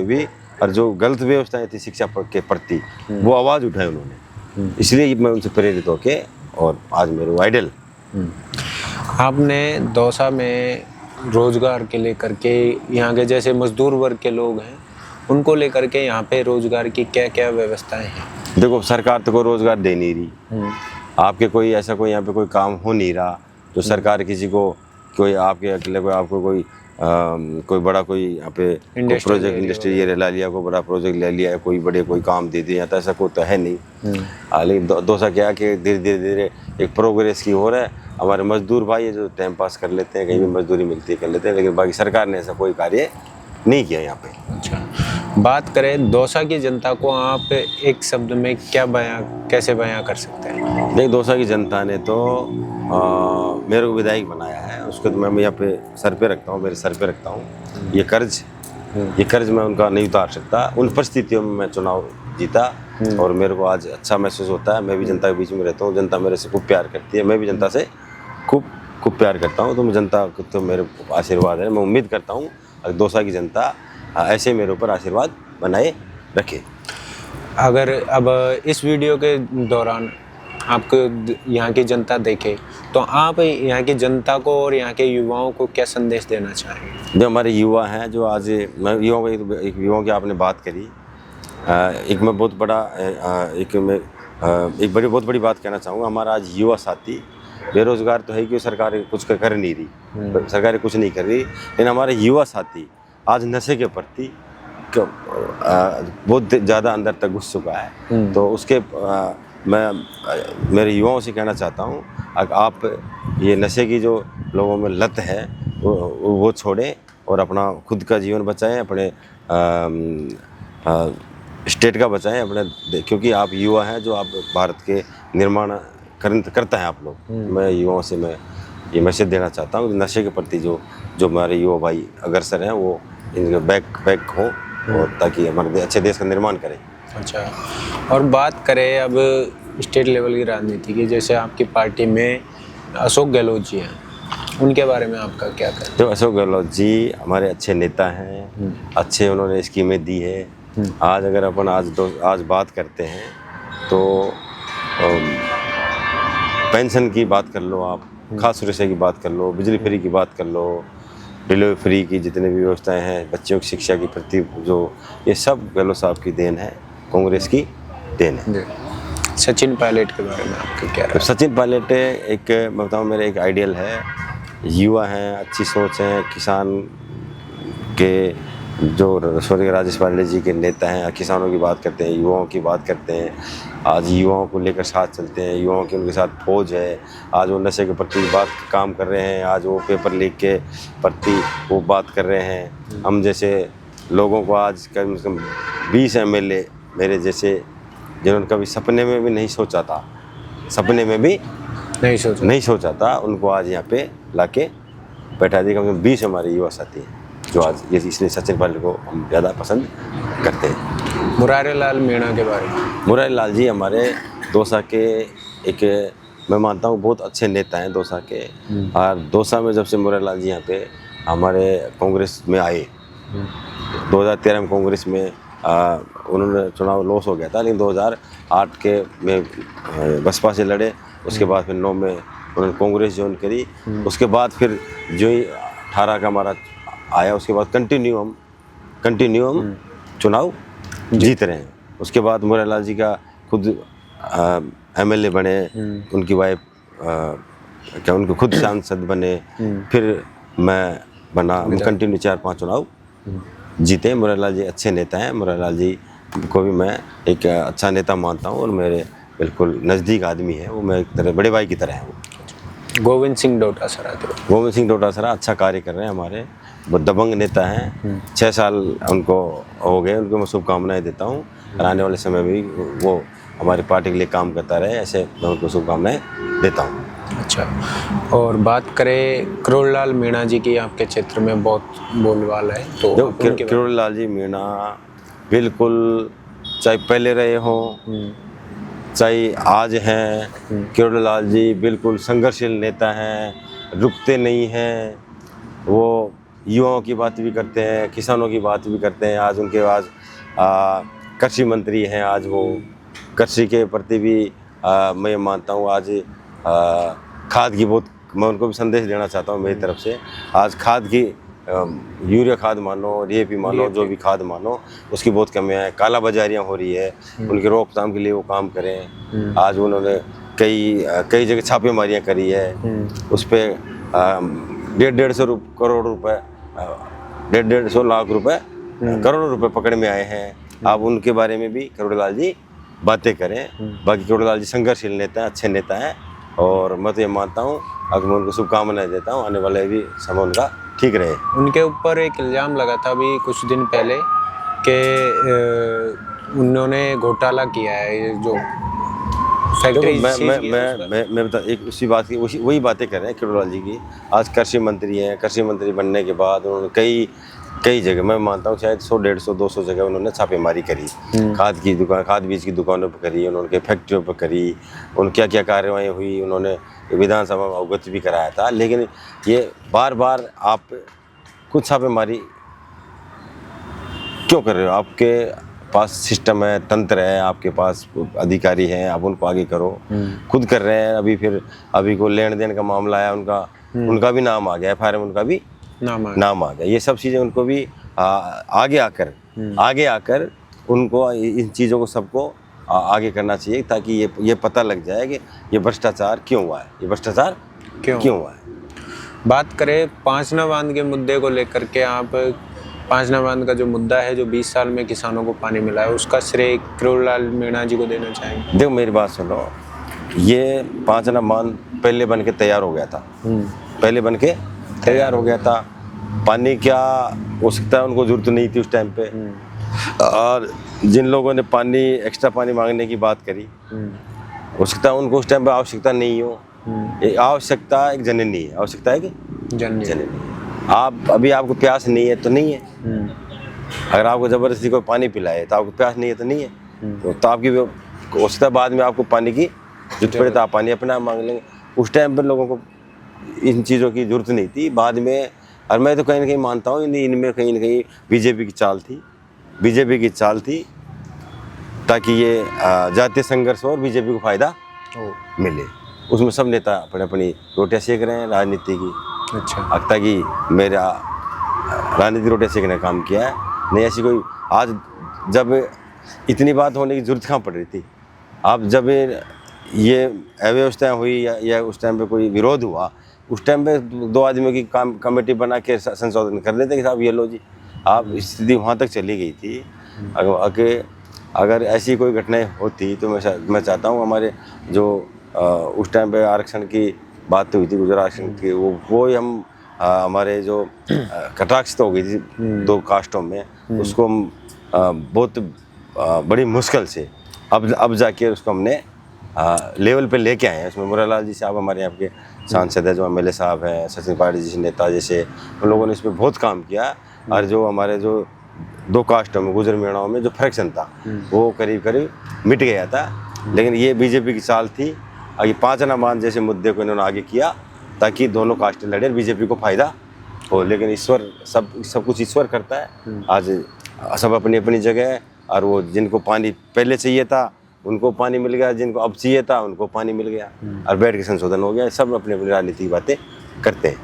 A: भी और जो गलत व्यवस्थाएं थी शिक्षा के प्रति, वो आवाज़ उठाई उन्होंने। इसलिए मैं उनसे प्रेरित होके और आज मेरे आइडल।
B: आपने दौसा में रोजगार के लेकर के यहाँ के जैसे मजदूर वर्ग के लोग हैं उनको लेकर के यहाँ पे रोजगार की क्या क्या व्यवस्थाएं हैं?
A: देखो, सरकार तो कोई रोजगार दे नहीं रही। आपके कोई ऐसा कोई यहाँ पे कोई काम हो नहीं रहा तो सरकार किसी को कोई आपके अकेले को आपको कोई बड़ा कोई यहाँ पे प्रोजेक्ट इंडस्ट्री ये ला लिया, कोई बड़ा प्रोजेक्ट ले लिया, कोई बड़े कोई काम दे दिया, तो ऐसा कोई तो है नहीं। लेकिन दोसा क्या कि धीरे धीरे एक प्रोग्रेस की हो रहा है। हमारे मजदूर भाई है जो टाइम पास कर लेते हैं, कहीं भी मजदूरी मिलती है कर लेते हैं, लेकिन बाकी सरकार ने ऐसा कोई कार्य नहीं किया यहाँ पे।
B: अच्छा, बात करें दौसा की जनता को, आप एक शब्द में क्या कैसे बयां कर सकते हैं?
A: देख, दौसा की जनता ने तो मेरे को विधायक बनाया है, उसको तो मैं यहाँ पे सर पे रखता हूँ, मेरे सर पे रखता हूँ। ये कर्ज मैं उनका नहीं उतार सकता। उन परिस्थितियों में मैं चुनाव जीता और मेरे को आज अच्छा महसूस होता है। मैं भी जनता के बीच में रहता हूँ, जनता मेरे से खूब प्यार करती है, मैं भी जनता से खूब प्यार करता हूँ। तो मैं जनता को तो मेरे आशीर्वाद है। मैं उम्मीद करता हूँ दौसा की जनता ऐसे मेरे ऊपर आशीर्वाद बनाए रखे।
B: अगर अब इस वीडियो के दौरान आपको यहाँ की जनता देखे तो आप यहाँ की जनता को और यहाँ के युवाओं को क्या संदेश देना चाहेंगे?
A: जो हमारे युवा हैं, जो आज युवाओं की आपने बात करी, एक मैं बहुत बड़ा बहुत बड़ी बात कहना चाहूँगा। हमारा आज युवा साथी बेरोजगार तो है कि सरकार कुछ कर नहीं रही, सरकार कुछ नहीं कर रही, लेकिन हमारे युवा साथी आज नशे के प्रति बहुत ज़्यादा अंदर तक घुस चुका है। तो उसके मैं मेरे युवाओं से कहना चाहता हूँ, आप ये नशे की जो लोगों में लत है वो छोड़ें और अपना खुद का जीवन बचाएं, अपने स्टेट का बचाएं अपने, क्योंकि आप युवा हैं जो आप भारत के निर्माण करता है आप लोग। मैं युवाओं से मैं ये मैसेज देना चाहता हूँ, नशे के प्रति जो हमारे युवा भाई अग्रसर हैं वो इनके बैक हो और ताकि हमारे अच्छे देश का निर्माण करें।
B: अच्छा, और बात करें अब स्टेट लेवल की राजनीति की, जैसे आपकी पार्टी में अशोक गहलोत जी हैं, उनके बारे में आपका क्या कहना है?
A: तो अशोक गहलोत जी हमारे अच्छे नेता हैं, अच्छे उन्होंने स्कीमें दी है। आज अगर अपन आज बात करते हैं तो पेंशन की बात कर लो, आप खास सुरक्षा की बात कर लो, बिजली फ्री की बात कर लो, डिलीवरी फ्री की जितने भी व्यवस्थाएं हैं, बच्चों की शिक्षा की प्रति जो, ये सब गहलोत साहब की देन है, कांग्रेस की देन है।
B: सचिन पायलट के बारे में आपका क्या राय?
A: तो सचिन पायलट एक मैं बताऊँ मेरा एक आइडियल है, युवा हैं, अच्छी सोच है, किसान के जो स्वर्गीय राजेश पायलट जी के नेता हैं, किसानों की बात करते हैं, युवाओं की बात करते हैं। आज युवाओं को लेकर साथ चलते हैं, युवाओं की उनके साथ फौज है। आज वो नशे के प्रति काम कर रहे हैं, आज वो पेपर लीक के प्रति वो बात कर रहे हैं। हम जैसे लोगों को आज कम से कम 20 MLA मेरे जैसे जिन्होंने कभी सपने में भी नहीं सोचा था, नहीं सोचा था, उनको आज यहाँ पे लाके बैठा दिया। कम से कम 20 हमारे युवा साथी हैं जो आज ये इसलिए सचिन पायलट को हम ज़्यादा पसंद करते हैं।
B: मुरारी लाल मीणा के बारे में?
A: मुरारी लाल जी हमारे दौसा के एक मैं मानता हूँ बहुत अच्छे नेता हैं दौसा के। और दौसा में जब से मुरारी लाल जी यहाँ पे हमारे कांग्रेस में आए, 2013 में कांग्रेस में उन्होंने चुनाव लॉस हो गया था, लेकिन 2008 के में बसपा से लड़े। उसके बाद फिर 9 में उन्होंने कांग्रेस ज्वाइन करी। उसके बाद फिर जो ही 18 का हमारा आया, उसके बाद कंटिन्यू हम चुनाव जीत रहे हैं। उसके बाद मुरारी लाल जी का खुद MLA बने, उनकी वाइफ उनको खुद सांसद बने, फिर मैं बना, कंटिन्यू 4-5 चुनाव जीते। मुरारी लाल जी अच्छे नेता हैं। मुरारी लाल जी को भी मैं एक अच्छा नेता मानता हूँ और मेरे बिल्कुल नज़दीक आदमी है वो, मैं एक तरह बड़े भाई की तरह है वो।
B: गोविंद सिंह डोटासरा अच्छा कार्य कर रहे हैं हमारे, वो दबंग नेता हैं। 6 साल उनको हो गए, उनको मैं शुभकामनाएं देता हूँ। आने वाले समय में भी वो हमारी पार्टी के लिए काम करता रहे, ऐसे मैं उनको शुभकामनाएं देता हूँ। अच्छा, और बात करें करोड़ लाल मीणा जी की, आपके क्षेत्र में बहुत बोलबाला है, तो
A: करोड़ लाल जी मीणा बिल्कुल, चाहे पहले रहे हों चाहे आज हैं, करोड़ लाल जी बिल्कुल संघर्षशील नेता हैं, रुकते नहीं हैं। वो युवाओं की बात भी करते हैं, किसानों की बात भी करते हैं। आज उनके कृषि मंत्री हैं, आज वो कृषि के प्रति भी मैं मानता हूँ आज खाद की बहुत मैं उनको भी संदेश देना चाहता हूँ मेरी तरफ से। आज खाद की यूरिया खाद मानो, DAP मानो, जो भी खाद मानो, उसकी बहुत कमियाँ हैं। काला बाजारियाँ हो रही है, उनकी रोकथाम के लिए वो काम करें। आज उन्होंने कई जगह छापेमारियाँ करी है, उस पर 150 करोड़ रुपए, 150 लाख रुपए, करोड़ों रुपए पकड़ में आए हैं। आप उनके बारे में भी करोड़लाल जी बातें करें। बाकी करोड़लाल जी संघर्षशील नेता हैं, अच्छे नेता हैं, और मैं तो ये मानता हूँ, अगर मैं उनको शुभकामनाएं देता हूँ, आने वाले भी समय उनका ठीक रहे।
B: उनके ऊपर एक इल्ज़ाम लगा था अभी कुछ दिन पहले कि उन्होंने घोटाला किया है, ये जो फैक्ट्री
A: मैं बता एक उसी बात की वही बातें कर रहे हैं करोड़लाल जी की। आज कृषि मंत्री हैं, कृषि मंत्री बनने के बाद उन्होंने कई जगह, मैं मानता हूँ शायद 100, 150, 200 जगह उन्होंने छापेमारी करी। खाद बीज की दुकानों पर करी, उन्होंने फैक्ट्रियों पर करी, उन क्या क्या कार्रवाई हुई, उन्होंने विधानसभा में अवगत भी कराया था। लेकिन ये बार बार आप कुछ छापेमारी क्यों कर रहे हो? आपके पास सिस्टम है, तंत्र है, आपके पास अधिकारी हैं, आप उनको आगे करो। खुद कर रहे हैं। अभी को लेन देन का मामला है, उनका भी नाम आ गया, FIR में उनका भी नाम आ गया। ये सब चीज़ें उनको भी आगे आकर उनको इन चीज़ों को सबको आगे करना चाहिए, ताकि ये पता लग जाए कि ये भ्रष्टाचार क्यों हुआ है, ये भ्रष्टाचार क्यों हुआ है।
B: बात करें पांचना बांध के मुद्दे को लेकर के, आप पांचना बांध का जो मुद्दा है, जो 20 साल में किसानों को पानी मिला है, उसका श्रेय करोड़लाल मीणा जी को देना चाहेंगे?
A: देखो मेरी बात सुनो, ये पांचना बांध पहले बन के तैयार हो गया था, पानी क्या हो सकता है, उनको जरूरत नहीं थी उस टाइम पे। और जिन लोगों ने एक्स्ट्रा पानी मांगने की बात करी, हो सकता है उनको उस टाइम पे आवश्यकता नहीं हो। आवश्यकता एक जननी है, आवश्यकता है कि जननी। अभी आपको प्यास नहीं है तो नहीं है। अगर आपको ज़बरदस्ती कोई पानी पिलाए तो आपको प्यास नहीं है तो नहीं है। तो आपकी हो सकता है बाद में आपको पानी की जरूरत पड़े तो आप पानी अपने आप मांग लेंगे। उस टाइम पर लोगों को इन चीज़ों की जरूरत नहीं थी। बाद में, और मैं तो कहीं ना कहीं मानता हूँ इनमें कहीं ना कहीं बीजेपी की चाल थी, ताकि ये जातीय संघर्ष हो और बीजेपी को फायदा मिले। उसमें सब नेता अपनी रोटियां सेक रहे हैं राजनीति की।
B: अच्छा,
A: अगता की मेरा राजनीति रोटियां सेकने का काम किया है। नहीं ऐसी कोई, आज जब इतनी बात होने की जरूरत कहाँ पड़ रही थी? आप जब ये अव्यवस्थाएं हुई या उस टाइम पे कोई विरोध हुआ, उस टाइम पे 2 आदमियों की कमेटी बना के संशोधन कर लेते कि साहब ये लो जी। आप स्थिति वहाँ तक चली गई थी। अगर ऐसी कोई घटनाएं होती तो मैं चाहता हूँ हमारे जो उस टाइम पे आरक्षण की बात हुई थी, गुजरात आरक्षण की, वो ही हम हमारे जो कटाक्ष हो गई थी 2 कास्टों में, उसको हम बहुत बड़ी मुश्किल से अब जाके उसको हमने लेवल पे लेके आए हैं। उसमें मुरारलाल जी साहब हमारे यहाँ के सांसद है, जो MLA साहब हैं, सचिन पायलट जी नेता जैसे, उन लोगों ने इसमें बहुत काम किया। और जो हमारे जो 2 कास्टों में, गुजर मीणाओं में जो फ्रैक्शन था, वो करीब मिट गया था। लेकिन ये बीजेपी की चाल थी। और ये पांचना बांध जैसे मुद्दे को इन्होंने आगे किया ताकि दोनों कास्टें लड़े और बीजेपी को फायदा हो। लेकिन ईश्वर सब कुछ ईश्वर करता है। आज सब अपनी अपनी जगह है, और वो जिनको पानी पहले चाहिए था उनको पानी मिल गया, जिनको अब चाहिए था उनको पानी मिल गया, और बैठ के संशोधन हो गया। सब अपनी अपनी राजनीति की बातें करते हैं।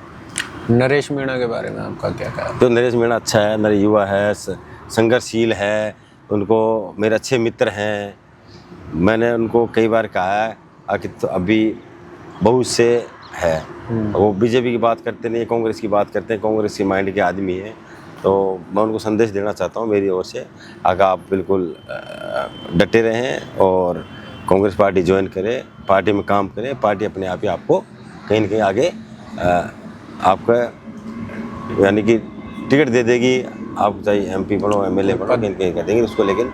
B: नरेश मीणा के बारे में आपका क्या कहना?
A: तो नरेश मीणा अच्छा है, मेरा युवा है, संघर्षशील है, उनको मेरे अच्छे मित्र हैं। मैंने उनको कई बार कहा है कि तो अभी बहुत से है, वो बीजेपी की बात करते नहीं, कांग्रेस की बात करते हैं, कांग्रेस की माइंड के आदमी हैं। तो मैं उनको संदेश देना चाहता हूँ मेरी ओर से, अगर आप बिल्कुल डटे रहें और कांग्रेस पार्टी ज्वाइन करें, पार्टी में काम करें, पार्टी अपने आप ही आपको कहीं ना कहीं आगे आपका यानी कि टिकट दे देगी। आप चाहे MP बनो, MLA बनो, कहीं कहीं कर देंगे उसको। लेकिन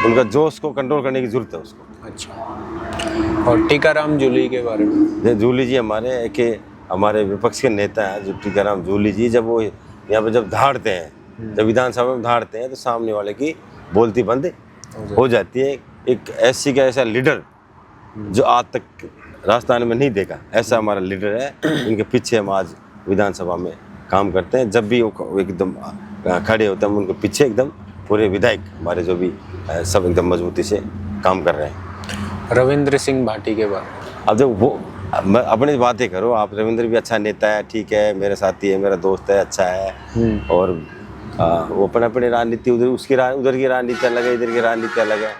A: उनका जोश को कंट्रोल करने की जरूरत है उसको।
B: अच्छा, और टीकाराम जूली के बारे में?
A: जूली जी हमारे विपक्ष के नेता हैं, जो टीकाराम जूली जी, जब वो यहाँ पे जब धाड़ते हैं, जब विधानसभा में धाड़ते हैं, तो सामने वाले की बोलती बंद हो जाती है। एक ऐसी का ऐसा लीडर जो आज तक राजस्थान में नहीं देखा, ऐसा हमारा लीडर है। इनके पीछे हम आज विधानसभा में काम करते हैं। जब भी वो एकदम खड़े होते हैं, उनके पीछे एकदम पूरे विधायक हमारे जो भी सब एकदम मजबूती से काम कर रहे हैं।
B: रविंद्र सिंह भाटी के बारे में?
A: अब देखो मैं अपनी बातें करो। आप रविंद्र भी अच्छा नेता है, ठीक है, मेरा साथी है, मेरा दोस्त है, अच्छा है। और वो अपने अपने राजनीति उधर उधर की राजनीति अलग है, इधर की राजनीति अलग है।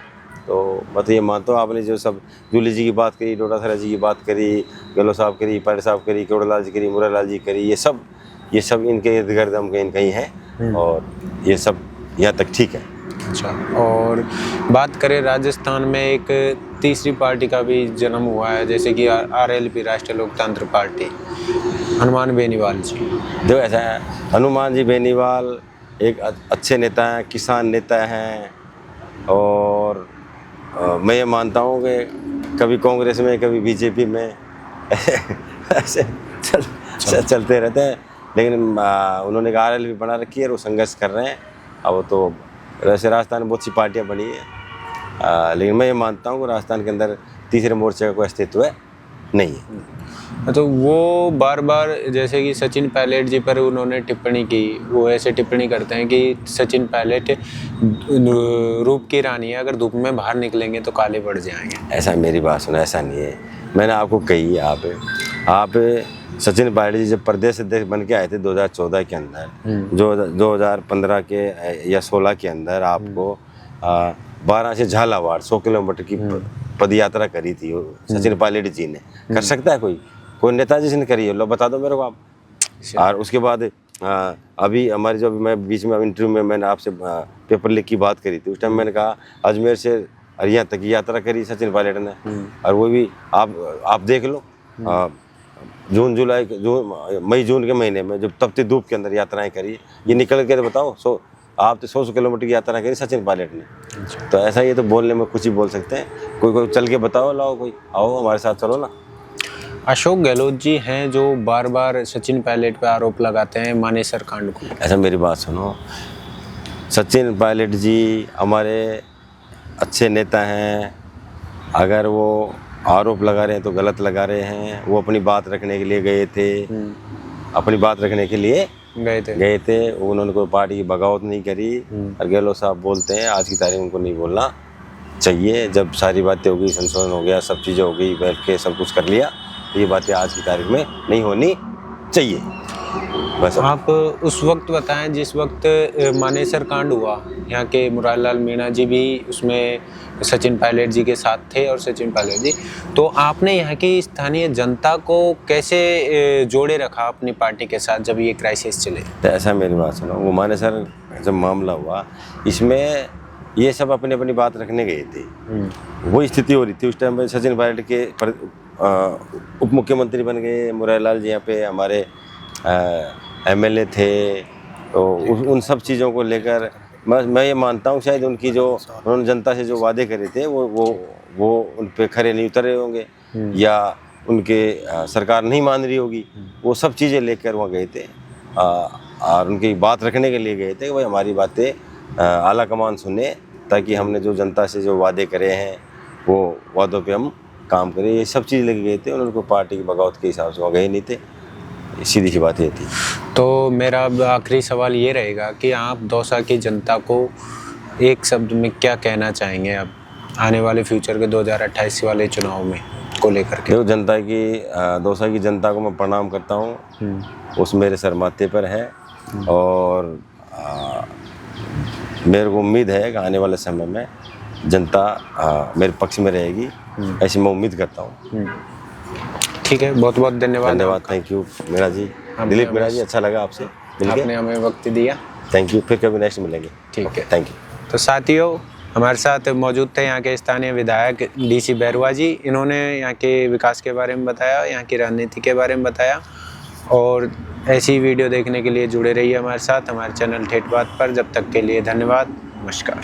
A: तो मैं तो ये मानता हूँ आपने जो सब जूली जी की बात करी, डोटासरा जी की बात करी, गहलोत साहब करी, पाटिल साहब करी, केवड़लाल जी करी, मुरारलाल जी करी, ये सब इनके इर्द गिर्द हम कहीं कहीं हैं और ये सब यहाँ तक ठीक है।
B: अच्छा, और बात करें राजस्थान में एक तीसरी पार्टी का भी जन्म हुआ है, जैसे कि आरएलपी, राष्ट्रीय लोकतंत्र पार्टी, हनुमान बेनीवाल जी।
A: देखो ऐसा है, हनुमान जी बेनीवाल एक अच्छे नेता हैं, किसान नेता हैं और मैं ये मानता हूँ कि कभी कांग्रेस में कभी बीजेपी में ऐसे चलते रहते हैं, लेकिन उन्होंने एक आरएलपी बना रखी है और वो संघर्ष कर रहे हैं। अब तो वैसे राजस्थान में बहुत सी पार्टियां बनी हैं, लेकिन मैं ये मानता हूँ कि राजस्थान के अंदर तीसरे मोर्चे का कोई अस्तित्व नहीं है।
B: तो वो बार बार जैसे कि सचिन पायलट जी पर उन्होंने टिप्पणी की, वो ऐसे टिप्पणी करते हैं कि सचिन पायलट रूप की रानी है, अगर धूप में बाहर निकलेंगे तो काले पड़ जाएंगे।
A: ऐसा मेरी बात सुनो, ऐसा नहीं है। मैंने आपको कही, आप सचिन पायलट जी जब प्रदेश अध्यक्ष बन के आए थे 2014 के अंदर, जो 2015 के या 16 के अंदर आपको 12 से झालावाड़ 100 किलोमीटर की पद यात्रा करी थी सचिन पायलट जी ने। कर सकता है कोई नेताजी से करी है? लो बता दो मेरे को आप। और उसके बाद अभी हमारी जो मैं बीच में इंटरव्यू में मैंने आपसे पेपर लिख की बात करी थी, उस टाइम मैंने कहा अजमेर से हरियाणा तक की यात्रा करी सचिन पायलट ने, और वो भी आप देख लो मई जून के महीने में जब तपती धूप के अंदर यात्राएं करी, ये निकल के बताओ आप तो 100 किलोमीटर की यात्रा करी सचिन पायलट ने। तो ऐसा ये तो बोलने में कुछ ही बोल सकते हैं। कोई चल के बताओ, लाओ कोई, आओ हमारे साथ चलो ना।
B: अशोक गहलोत जी हैं जो बार बार सचिन पायलट पे आरोप लगाते हैं मानेसर कांड को।
A: ऐसा मेरी बात सुनो, सचिन पायलट जी हमारे अच्छे नेता हैं, अगर वो आरोप लगा रहे हैं तो गलत लगा रहे हैं। वो अपनी बात रखने के लिए गए थे, अपनी बात रखने के लिए गए थे। उन्होंने कोई पार्टी की बगावत नहीं करी। और गहलोत साहब बोलते हैं आज की तारीख में उनको नहीं बोलना चाहिए। जब सारी बातें हो गई, संशोधन हो गया, सब चीज़ें हो गई, बैठ के सब कुछ कर लिया, ये बातें आज की तारीख में नहीं होनी चाहिए। बस
B: आप उस वक्त बताएं जिस वक्त मानेसर कांड हुआ, यहाँ के मुरारलाल मीणा जी भी उसमें सचिन पायलट जी के साथ थे और सचिन पायलट जी, तो आपने यहाँ की स्थानीय जनता को कैसे जोड़े रखा अपनी पार्टी के साथ जब ये क्राइसिस चले?
A: तो ऐसा मेरी बात सुनो, वो मानेसर जब मामला हुआ, इसमें ये सब अपनी अपनी बात रखने गए थे। वो स्थिति हो रही थी उस टाइम पे। सचिन पायलट के उप मुख्यमंत्री बन गए, मुरारलाल जी यहाँ पे हमारे एमएलए थे। तो उन सब चीज़ों को लेकर मैं ये मानता हूँ शायद उनकी जो उन्होंने जनता से जो वादे करे थे वो उन पे खरे नहीं उतरे होंगे, या उनके सरकार नहीं मान रही होगी। वो सब चीज़ें लेकर वहाँ गए थे और उनकी बात रखने के लिए गए थे कि भाई हमारी बातें आला कमान सुने, ताकि हमने जो जनता से जो वादे करे हैं वो वादों पे हम काम करें। ये सब चीज़ लेके गए थे। उन्होंने कोई पार्टी की बगावत के हिसाब से वहाँ गए नहीं थे। सीधी सी बात ये थी।
B: तो मेरा आखिरी सवाल ये रहेगा कि आप दौसा की जनता को एक शब्द में क्या कहना चाहेंगे अब आने वाले फ्यूचर के 2028 वाले चुनाव में को लेकर के?
A: देखो, जनता की दौसा की जनता को मैं प्रणाम करता हूँ, उस मेरे सर माथे पर है। और मेरे को उम्मीद है कि आने वाले समय में जनता मेरे पक्ष में रहेगी, ऐसी मैं उम्मीद करता हूँ।
B: ठीक है, बहुत बहुत धन्यवाद।
A: थैंक यू मीणा जी, दिलीप मीणा जी, अच्छा लगा आपसे मिलके।
B: आपने हमें वक्त दिया,
A: थैंक यू। फिर कभी नेक्स्ट मिलेंगे।
B: ठीक है,
A: थैंक यू।
B: तो साथियों, हमारे साथ मौजूद थे यहाँ के स्थानीय विधायक डीसी बैरवा जी। इन्होंने यहाँ के विकास के बारे में बताया, यहाँ की राजनीति के बारे में बताया। और ऐसी वीडियो देखने के लिए जुड़े रहिए हमारे साथ, हमारे चैनल ठेठ बात पर। जब तक के लिए धन्यवाद, नमस्कार।